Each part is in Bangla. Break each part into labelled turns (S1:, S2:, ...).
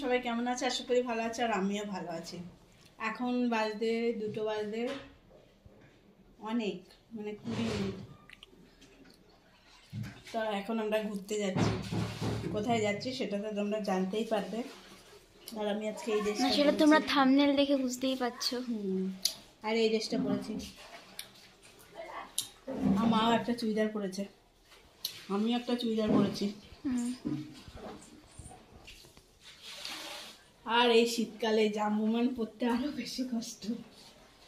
S1: সবাই কেমন আছে? আশা করি ভালো আছে, আর আমিও ভালো আছি। এখন বাজে 2টো বাজে অনেক, মানে 20 মিনিট। তো এখন আমরা ঘুরতে যাচ্ছি। কোথায় যাচ্ছি সেটা তো তোমরা জানতেই পারবে। আর আমি আজকে এই ড্রেসটা,
S2: সেটা তোমরা থাম্বনেল দেখে বুঝতেই পারছো।
S1: আর এই ড্রেসটা পরেছি। আমার মাও একটা চুড়িদার পরেছে, আমিও একটা চুড়িদার পরেছি। আর এই শীতকালে জামুমান পরতে আরো বেশি কষ্ট।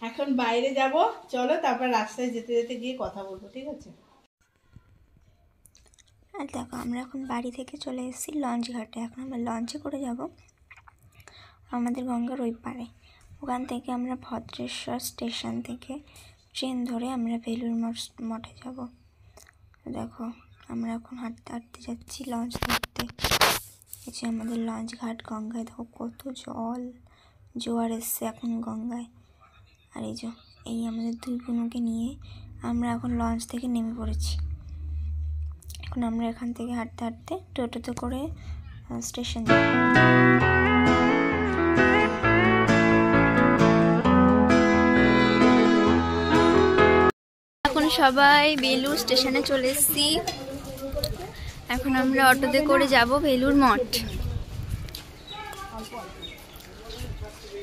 S1: এখন বাইরে যাব, চলো তারপর রাস্তায় যেতে যেতে গিয়ে কথা বলবো, ঠিক আছে?
S2: আর দেখো আমরা এখন বাড়ি থেকে চলে এসেছি লঞ্চ ঘাটে। এখন আমরা লঞ্চে করে যাব আমাদের গঙ্গার ওই পারে। ওখান থেকে আমরা ভদ্রেশ্বর স্টেশন থেকে ট্রেন ধরে আমরা বেলুড় মঠে যাব। দেখো আমরা এখন হাঁটতে হাঁটতে যাচ্ছি লঞ্চ ধরতে। এই যে আমাদের লঞ্চ ঘাট গঙ্গায়, দেখো কত জোয়ার এসছে এখন গঙ্গায়। আর এই আমাদের দুই বোনকে নিয়ে আমরা এখন লঞ্চ থেকে নেমে পড়েছি। এখন আমরা এখান থেকে হাঁটতে হাঁটতে টোটোতে করে স্টেশন যাব। এখন সবাই বেলুড় স্টেশনে চলে এসেছি। এখন আমরা অটোতে করে যাব বেলুড় মঠ।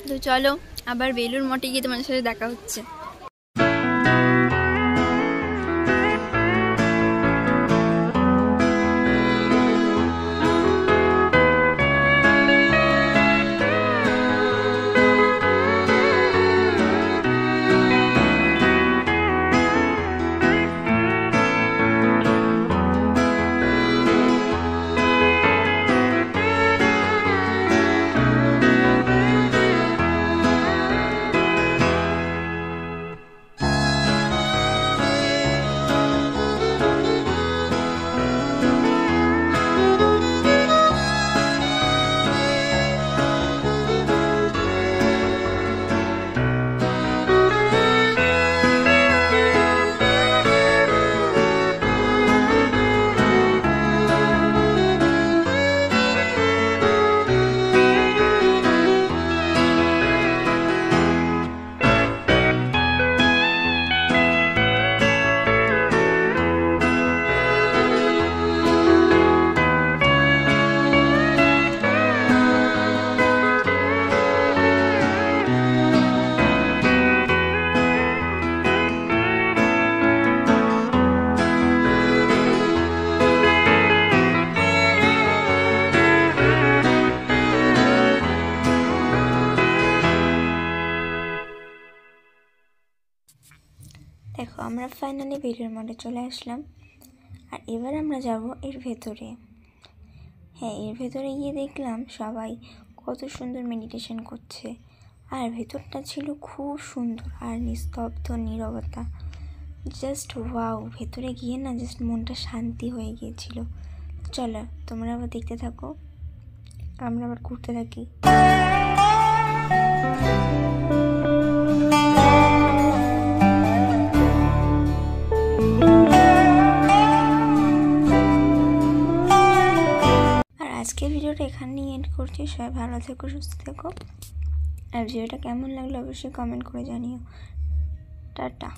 S2: তো চলো আবার বেলুড় মঠে গিয়ে তোমাদের সাথে দেখা হচ্ছে। দেখো আমরা ফাইনালি বেলুড় মঠে চলে আসলাম। আর এবার আমরা যাব এর ভেতরে। হ্যাঁ, এর ভেতরে গিয়ে দেখলাম সবাই কত সুন্দর মেডিটেশন করছে। আর ভেতরটা ছিল খুব সুন্দর আর নিস্তব্ধ নীরবতা। Just wow! ভেতরে গিয়ে না জাস্ট মনটা শান্তি হয়ে গিয়েছিল। চলো তোমরা আবার দেখতে থাকো, আমরা আবার ঘুরতে থাকি। আজকের ভিডিওটা এখানেই এন্ড করছি। সবাই ভালো থেকো, সুস্থ থেকো। আর ভিডিওটা কেমন লাগলো অবশ্যই কমেন্ট করে জানিও। টাটা।